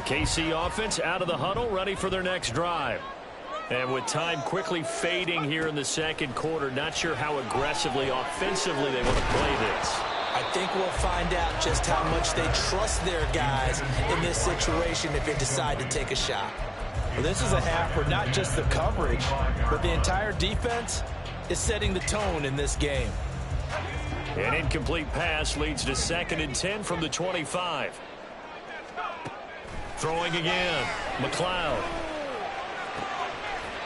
KC offense out of the huddle, ready for their next drive. And with time quickly fading here in the second quarter, not sure how aggressively, offensively they want to play this. I think we'll find out just how much they trust their guys in this situation if they decide to take a shot. Well, this is a half where not just the coverage, but the entire defense is setting the tone in this game. An incomplete pass leads to 2nd and 10 from the 25. Throwing again. McLeod.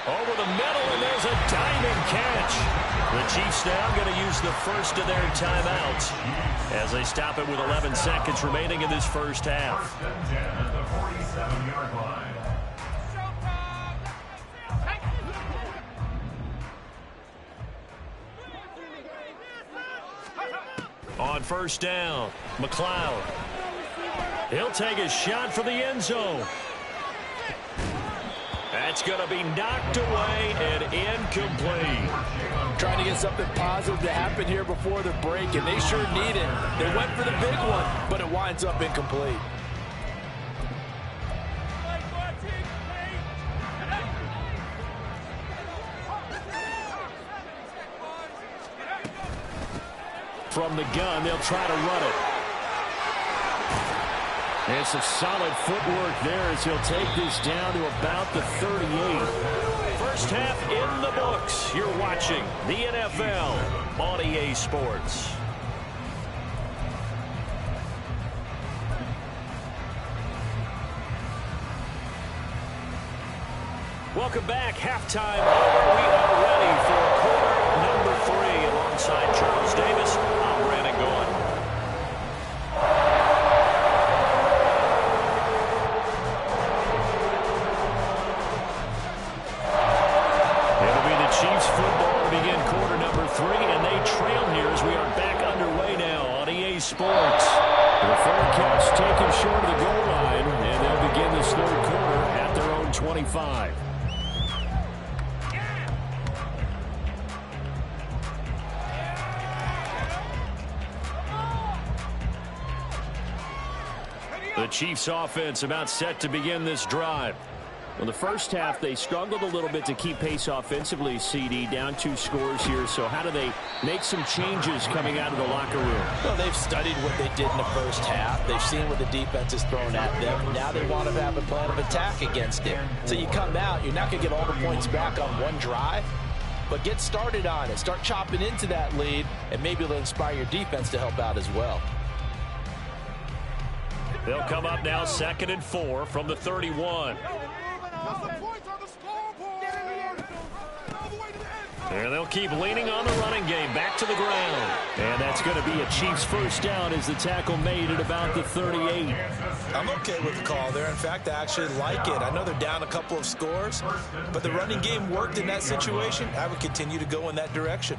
Over the middle, and there's a diving catch. The Chiefs now going to use the first of their timeouts as they stop it with 11 seconds remaining in this first half. On first down, McLeod. He'll take a shot for the end zone. That's going to be knocked away and incomplete. Trying to get something positive to happen here before the break, and they sure need it. They went for the big one, but it winds up incomplete. From the gun, they'll try to run it. And some solid footwork there as he'll take this down to about the 38. First half in the books. You're watching the NFL on EA Sports. Welcome back. Halftime over. We are ready for quarter number 3 alongside Charles Davis. I'm Brandon Gaudin. It'll be the Chiefs football to begin quarter number 3, and they trail here as we are back underway now on EA Sports. The Bearcats taken short of the goal line, and they'll begin this third quarter at their own 25. The Chiefs offense about set to begin this drive. Well, the first half, they struggled a little bit to keep pace offensively, CD, down 2 scores here. So how do they make some changes coming out of the locker room? Well, they've studied what they did in the first half. They've seen what the defense is throwing at them. Now they want to have a plan of attack against it. So you come out, you're not going to get all the points back on one drive, but get started on it. Start chopping into that lead, and maybe it'll inspire your defense to help out as well. They'll come up now 2nd and 4 from the 31. And they'll keep leaning on the running game back to the ground. And that's going to be a Chiefs first down as the tackle made at about the 38. I'm okay with the call there. In fact, I actually like it. I know they're down a couple of scores, but the running game worked in that situation. I would continue to go in that direction.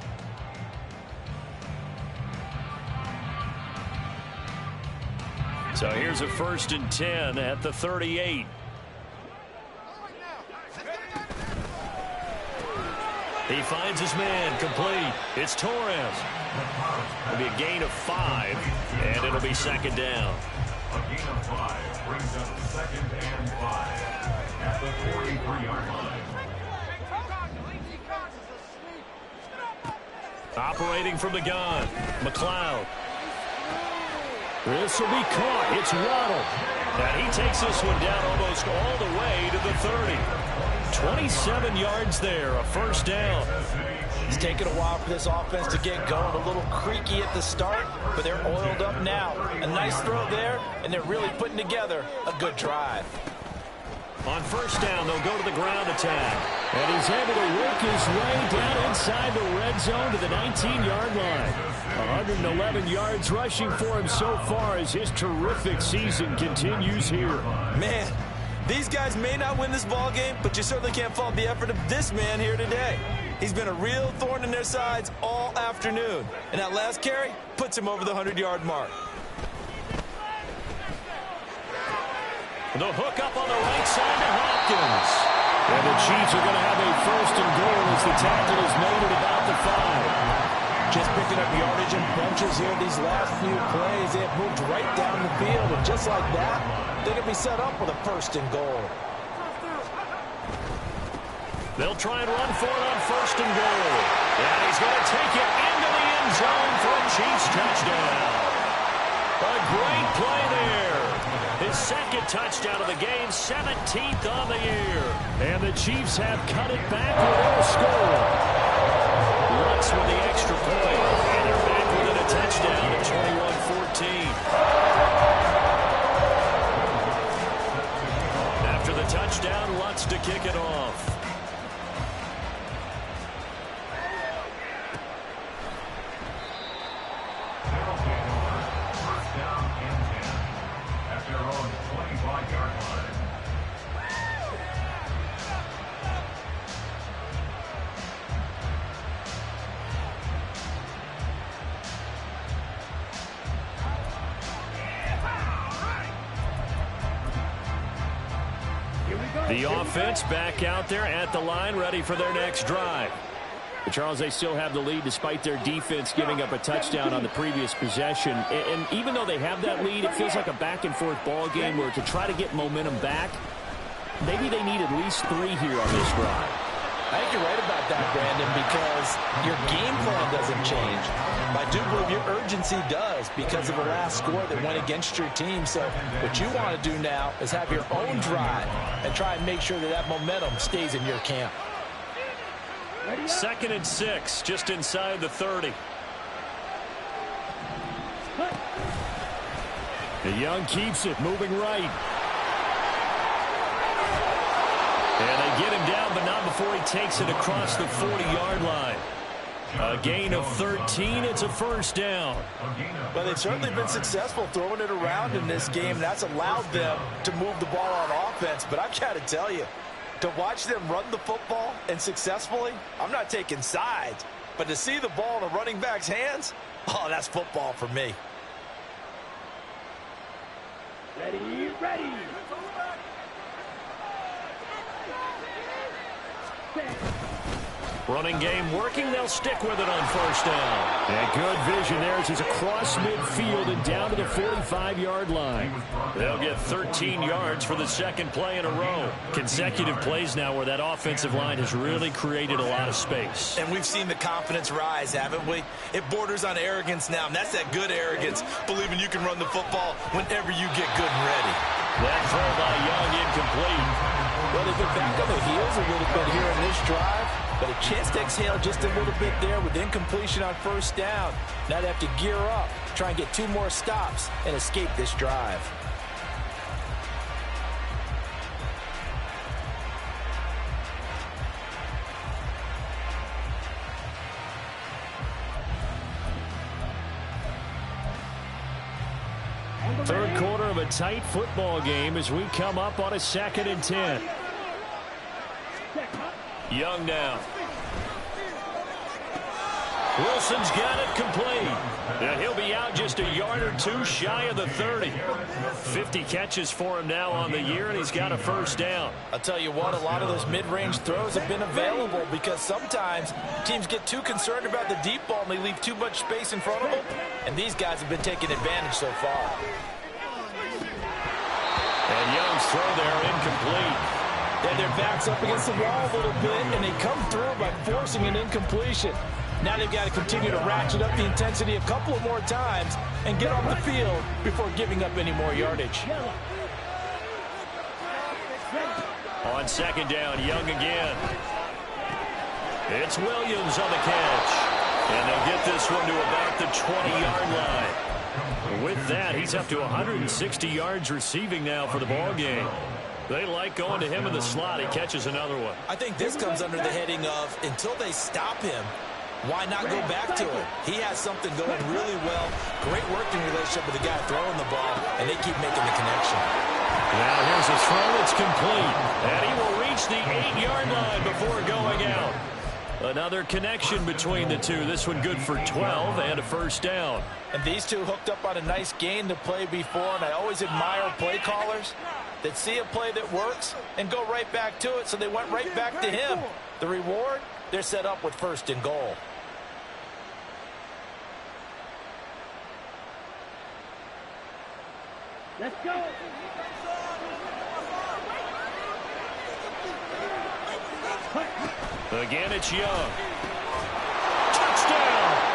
So here's a 1st and 10 at the 38. He finds his man, complete. It's Torres. It'll be a gain of 5, and it'll be 2nd down. A gain of 5 brings up 2nd and 5 at the 43-yard line. Operating from the gun, McLeod. This will be caught. It's Waddle. And he takes this one down almost all the way to the 30. 27 yards there, a first down. It's taken a while for this offense to get going. A little creaky at the start, but they're oiled up now. A nice throw there, and they're really putting together a good drive. On first down, they'll go to the ground attack. And he's able to work his way down inside the red zone to the 19-yard line. 111 yards rushing for him so far as his terrific season continues here. Man, these guys may not win this ball game, but you certainly can't fault the effort of this man here today. He's been a real thorn in their sides all afternoon. And that last carry puts him over the 100-yard mark. The hook up on the right side to Hopkins. And the Chiefs are going to have a 1st and goal as the tackle is made at about the 5. Just picking up yardage and bunches here these last few plays. They have moved right down the field, and just like that, They can be set up with a first and goal. They'll try and run for it on first and goal. And he's going to take it into the end zone for a Chiefs touchdown. A great play there. His second touchdown of the game, 17th on the year. And the Chiefs have cut it back with a score. Lutz with the extra point. And they're back within a touchdown at 21-14. After the touchdown, Lutz to kick it off. The offense back out there at the line, ready for their next drive. But Charles, they still have the lead despite their defense giving up a touchdown on the previous possession. And even though they have that lead, it feels like a back-and-forth ball game where to try to get momentum back, maybe they need at least 3 here on this drive. I think you're right about that, Brandon, because your game plan doesn't change. I do believe your urgency does because of the last score that went against your team. So what you want to do now is have your own drive and try and make sure that that momentum stays in your camp. 2nd and 6, just inside the 30. The Young keeps it, moving right. And they get him down, but not before he takes it across the 40-yard line. A gain of 13. It's a first down. Well, they've certainly been successful throwing it around in this game. That's allowed them to move the ball on offense. But I've got to tell you, to watch them run the football and successfully, I'm not taking sides. But to see the ball in a running back's hands, oh, that's football for me. Ready, ready. Running game working. They'll stick with it on first down. And good vision there as he's across midfield and down to the 45-yard line. They'll get 13 yards for the second play in a row. Consecutive plays now where that offensive line has really created a lot of space. And we've seen the confidence rise, haven't we? It borders on arrogance now, and that's that good arrogance, believing you can run the football whenever you get good and ready. That throw by Young incomplete. Well, they've been back on the heels a little bit here in this drive, but a chance to exhale just a little bit there with incompletion on first down. Now they have to gear up, try and get 2 more stops, and escape this drive. Third quarter of a tight football game as we come up on a 2nd and 10. Young now. Wilson's got it complete. Now he'll be out just a yard or 2 shy of the 30. 50 catches for him now on the year, and he's got a first down. I'll tell you what, a lot of those mid-range throws have been available because sometimes teams get too concerned about the deep ball and they leave too much space in front of them, and these guys have been taking advantage so far. And Young's throw there incomplete. Yeah, their back's up against the wall a little bit, and they come through by forcing an incompletion. Now they've got to continue to ratchet up the intensity a couple of more times and get off the field before giving up any more yardage. On second down, Young again. It's Williams on the catch. And they'll get this one to about the 20-yard line. With that, he's up to 160 yards receiving now for the ball game. They like going to him in the slot. He catches another one. I think this comes under the heading of until they stop him, why not go back to it? He has something going really well. Great working relationship with the guy throwing the ball, and they keep making the connection. Now here's a throw. It's complete. And he will reach the 8-yard line before going out. Another connection between the two. This one good for 12 and a first down. And these two hooked up on a nice gain to play before, and I always admire play callers that see a play that works and go right back to it, so they went right back to him. The reward, they're set up with first and goal. Let's go. Again, it's Young. Touchdown!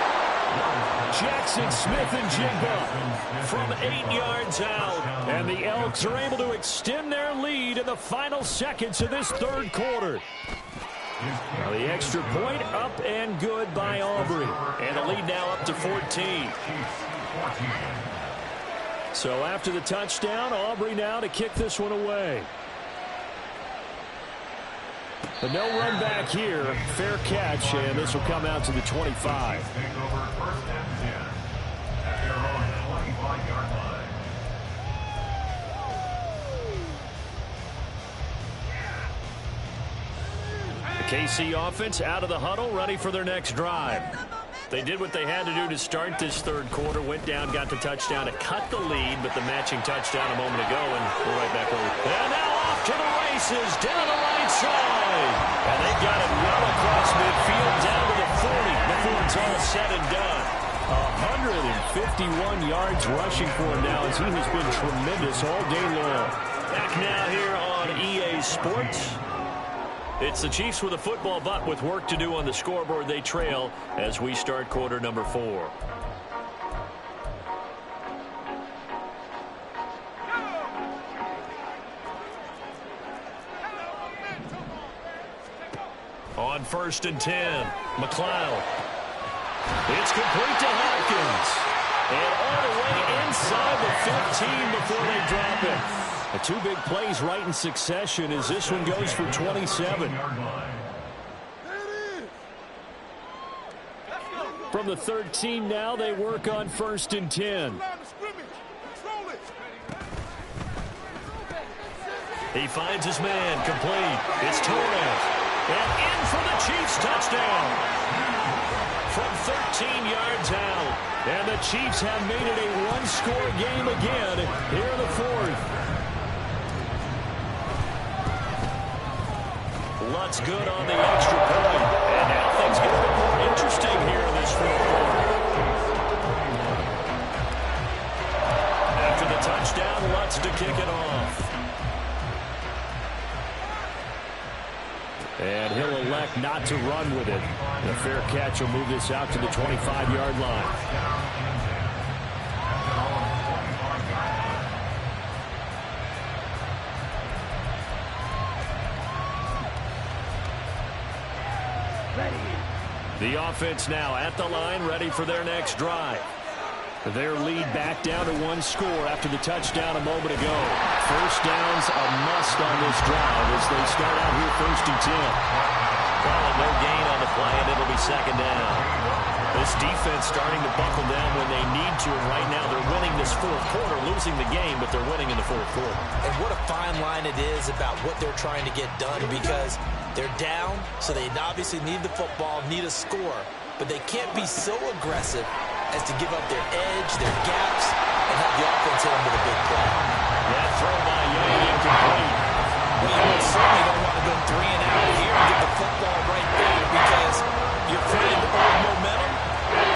Jackson Smith-Njigba from 8 yards out. And the Elks are able to extend their lead in the final seconds of this third quarter. Now the extra point up and good by Aubrey. And the lead now up to 14. So after the touchdown, Aubrey now to kick this one away. But no run back here. Fair catch, and this will come out to the 25. The KC offense out of the huddle, ready for their next drive. They did what they had to do to start this third quarter. Went down, got the touchdown to cut the lead, but the matching touchdown a moment ago, and we're right back over. And now off to the races, down the right side. And they got it well across midfield, down to the 40 before it's all said and done. 151 yards rushing for him now, as he has been tremendous all day long. Back now here on EA Sports. It's the Chiefs with a football, but with work to do on the scoreboard. They trail as we start quarter number 4. On 1st and 10, McLeod. It's complete to Hopkins. And all the way inside the 15 before they drop it. The 2 big plays right in succession as this one goes for 27. From the 13 now, they work on 1st and 10. He finds his man, complete. It's Torres. And in for the Chiefs touchdown. From 13 yards out. And the Chiefs have made it a one-score game again here in the 4th. Lutz good on the extra point. And now things get a bit more interesting here in this 4th quarter. After the touchdown, Lutz to kick it off. And he'll elect not to run with it. The fair catch will move this out to the 25-yard line. The offense now at the line, ready for their next drive. Their lead back down to 1 score after the touchdown a moment ago. First down's a must on this drive as they start out here 1st and 10. Well, no gain on the play, and it'll be 2nd down. This defense starting to buckle down when they need to, and right now they're winning this 4th quarter, losing the game, but they're winning in the 4th quarter. And what a fine line it is about what they're trying to get done, because they're down, so they obviously need the football, need a score, but they can't be so aggressive as to give up their edge, their gaps, and have the offense hit them with a big play. That throw by Young incomplete. Well, you certainly don't want to go 3 and out here and get the football right there because you're creating the old momentum.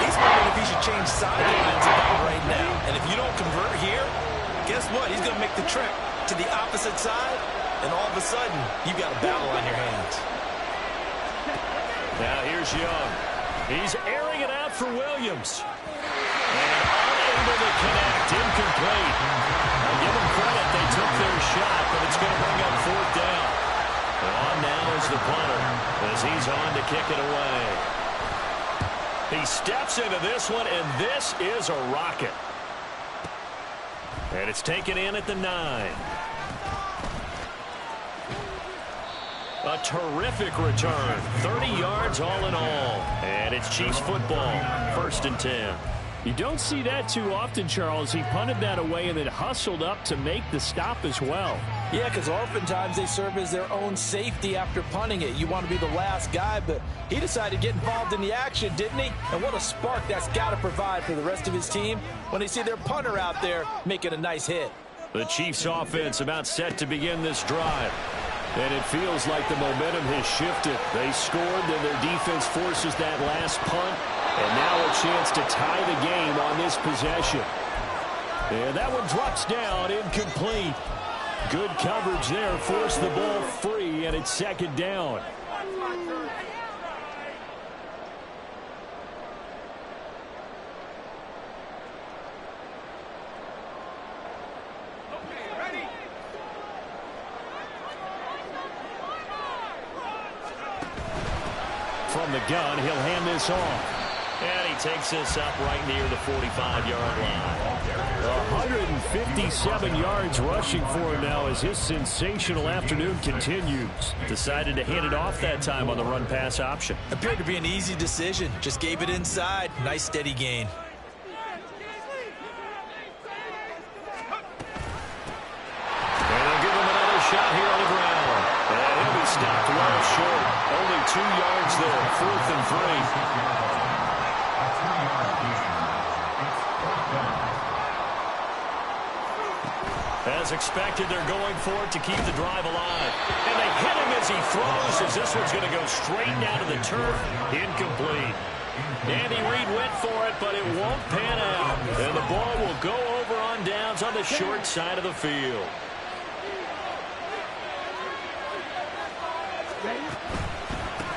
He's wondering if he should change sidelines about right now. And if you don't convert here, guess what? He's going to make the trip to the opposite side, and all of a sudden, you've got a battle on your hands. Now here's Young. He's airing it out for Williams. And unable to connect, incomplete. I'll give them credit, they took their shot, but it's going to bring up 4th down. On now is the punter as he's on to kick it away. He steps into this one, and this is a rocket. And it's taken in at the 9. A terrific return. 30 yards all in all. And it's Chiefs football. 1st and 10. You don't see that too often, Charles. He punted that away and then hustled up to make the stop as well. Yeah, because oftentimes they serve as their own safety after punting it. You want to be the last guy, but he decided to get involved in the action, didn't he? And what a spark that's got to provide for the rest of his team when they see their punter out there making a nice hit. The Chiefs offense about set to begin this drive. And it feels like the momentum has shifted. They scored, then their defense forces that last punt. And now a chance to tie the game on this possession. And that one drops down, incomplete. Good coverage there, forced the ball free, and it's 2nd down. from the gun. He'll hand this off. And he takes this up right near the 45-yard line. 157 yards rushing for him now as his sensational afternoon continues. Decided to hand it off that time on the run-pass option. Appeared to be an easy decision. Just gave it inside. Nice steady gain. And they'll give him another shot here on the ground. And he'll be stopped well short. Only 2 yards there. 4th and 3. As expected, they're going for it to keep the drive alive. And they hit him as he throws, as this one's going to go straight down to the turf. Incomplete. Andy Reid went for it, but it won't pan out. And the ball will go over on downs on the short side of the field.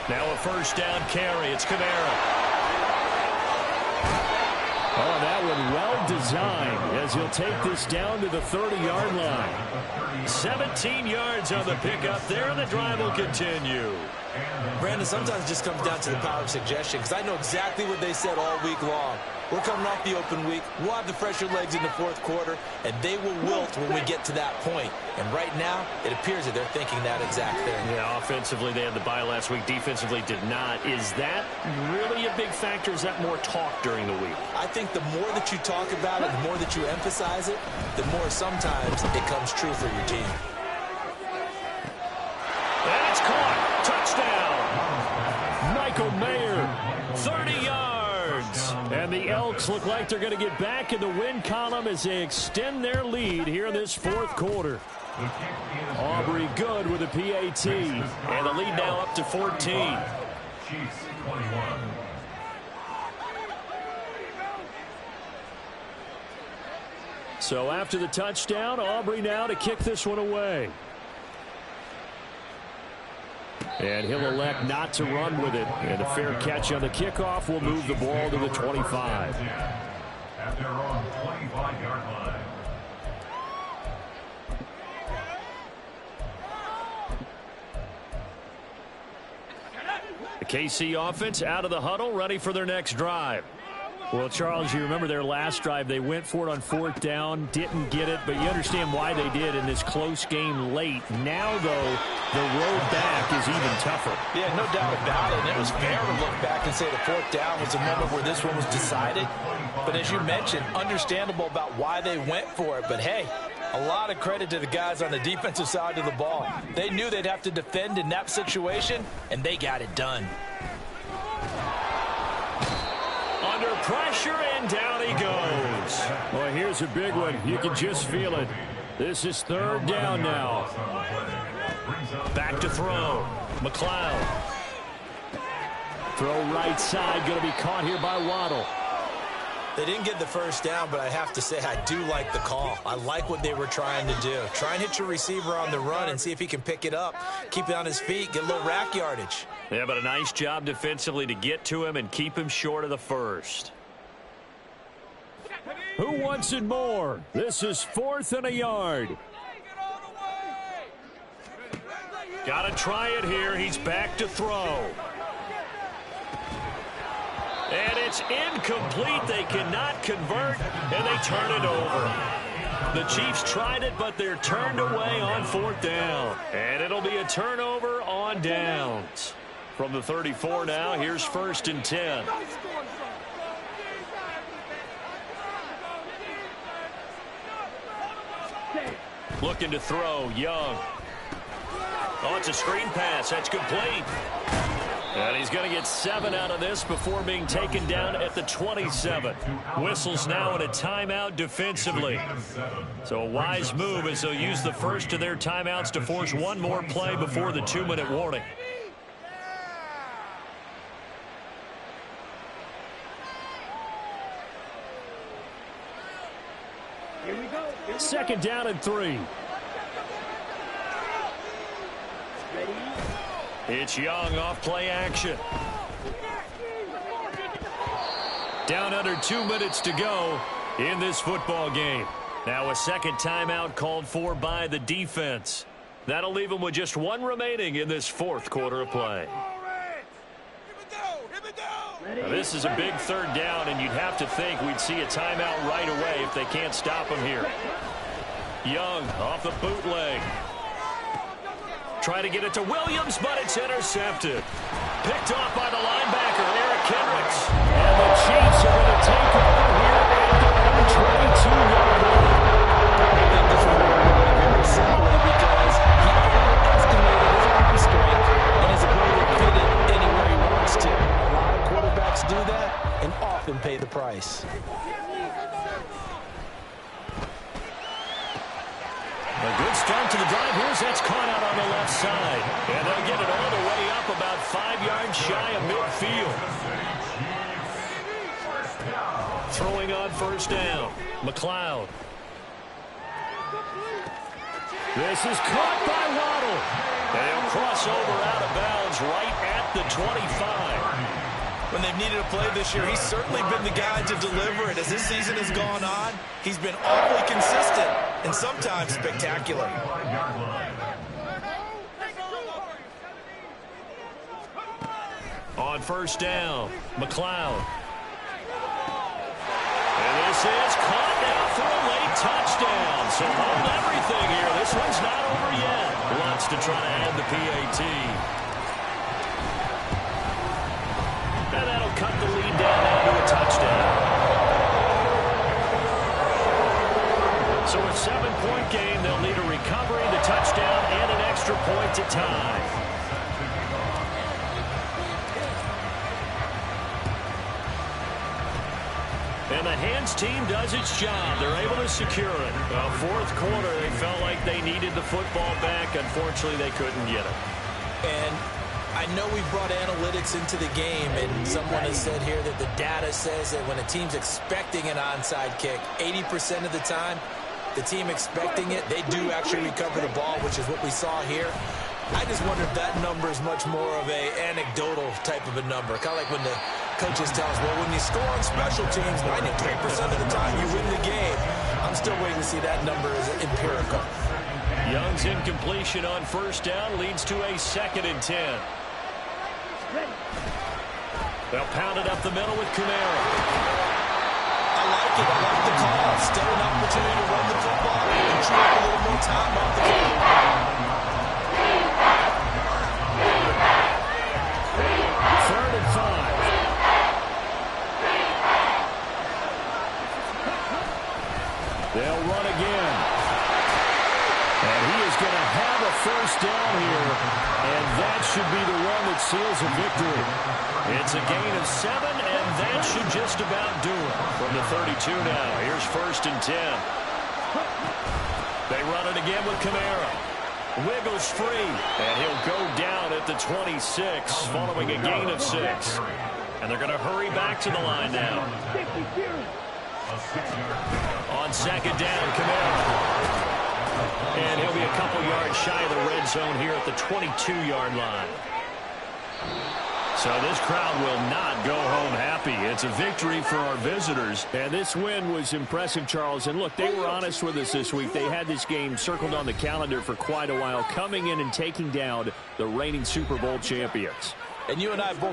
Now a first down carry. It's Kamara. Oh, that one well designed as he'll take this down to the 30-yard line. 17 yards on the pickup there, and the drive will continue. Brandon, sometimes it just comes down to the power of suggestion, because I know exactly what they said all week long. We're coming off the open week. We'll have the fresher legs in the fourth quarter, and they will wilt when we get to that point. And right now, it appears that they're thinking that exact thing. Yeah, offensively, they had the bye last week. Defensively, did not. Is that really a big factor? Is that more talk during the week? I think the more that you talk about it, the more that you emphasize it, the more sometimes it comes true for your team. And it's caught. Touchdown. Michael Mayer, 30 yards. And the Elks look like they're going to get back in the win column as they extend their lead here in this fourth quarter. Aubrey good with a PAT. And the lead now up to 14. Chiefs 21. So after the touchdown, Aubrey now to kick this one away. And he'll elect not to run with it. And a fair catch on the kickoff will move the ball to the 25. At their own 25-yard line. The KC offense out of the huddle, ready for their next drive. Well, Charles, you remember their last drive. They went for it on 4th down, didn't get it, but you understand why they did in this close game late. Now, though, the road back is even tougher. Yeah, no doubt about it. And it was fair to look back and say the 4th down was a moment where this one was decided. But as you mentioned, understandable about why they went for it. But, hey, a lot of credit to the guys on the defensive side of the ball. They knew they'd have to defend in that situation, and they got it done. Under pressure, and down he goes. Well, here's a big one. You can just feel it. This is 3rd down now. Back to throw. McLeod. Throw right side. Going to be caught here by Waddle. They didn't get the first down, but I have to say I do like the call. I like what they were trying to do. Try and hit your receiver on the run and see if he can pick it up. Keep it on his feet. Get a little rack yardage. Yeah, but a nice job defensively to get to him and keep him short of the first. Who wants it more? This is 4th and a yard. Got to try it here. He's back to throw. And it's incomplete. They cannot convert, and they turn it over. The Chiefs tried it, but they're turned away on 4th down. And it'll be a turnover on downs. From the 34 now, here's 1st and 10. Looking to throw, Young. Oh, it's a screen pass. That's complete. And he's going to get 7 out of this before being taken down at the 27. Whistles now in a timeout defensively. So a wise move as they'll use the first of their timeouts to force one more play before the 2-minute warning. Here we go. 2nd down and 3. Ready? It's Young off play action. Down under 2 minutes to go in this football game. Now a second timeout called for by the defense. That'll leave them with just 1 remaining in this 4th quarter of play. This is a big third down, and you'd have to think we'd see a timeout right away if they can't stop him here. Young off the bootleg. Try to get it to Williams, but it's intercepted. Picked off by the linebacker, Eric Kendricks. And the Chiefs are going to take over here at their own 22-yard line. I think this one will work very simply because he underestimated his arm strength and his ability to fit it anywhere he wants to. A lot of quarterbacks do that and often pay the price. A good start to the drive. Here's that's caught out on the left side. And they'll get it all the way up about 5 yards shy of midfield. Throwing on first down. McLeod. This is caught by Waddle. And he'll cross over out of bounds right at the 25. When they've needed a play this year, he's certainly been the guy to deliver it. As this season has gone on, he's been awfully consistent and sometimes spectacular. On first down, McLeod. And this is caught now for a late touchdown. So hold everything here. This one's not over yet. Wants to try to add the PAT. And that'll cut the lead down now to a touchdown. So a 7-point game, they'll need a recovery, the touchdown, and an extra point to tie. And the hands team does its job. They're able to secure it. Fourth quarter, they felt like they needed the football back. Unfortunately, they couldn't get it. And I know we brought analytics into the game, and someone has said here that the data says that when a team's expecting an onside kick, 80% of the time, the team expecting it, they do actually recover the ball, which is what we saw here. I just wonder if that number is much more of a anecdotal type of a number. Kind of like when the coaches tell us, well, when you score on special teams, 93% of the time you win the game. I'm still waiting to see that number as empirical. Young's incompletion on first down leads to a 2nd and 10. They'll pound it up the middle with Kamara. I like it. I like the call. Still an opportunity to run the football and chew up a little more time off the clock. 3rd and 5. They'll run again. And he is going to have a first down here, and that should be the one that seals a victory. It's a gain of 7, and that should just about do it. From the 32 now, here's 1st and 10. They run it again with Kamara. Wiggles free, and he'll go down at the 26 following a gain of 6. And they're going to hurry back to the line now. On 2nd down, Kamara. And he'll be a couple yards shy of the red zone here at the 22-yard line. So this crowd will not go home happy. It's a victory for our visitors. And this win was impressive, Charles. And look, they were honest with us this week. They had this game circled on the calendar for quite a while, coming in and taking down the reigning Super Bowl champions. And you and I both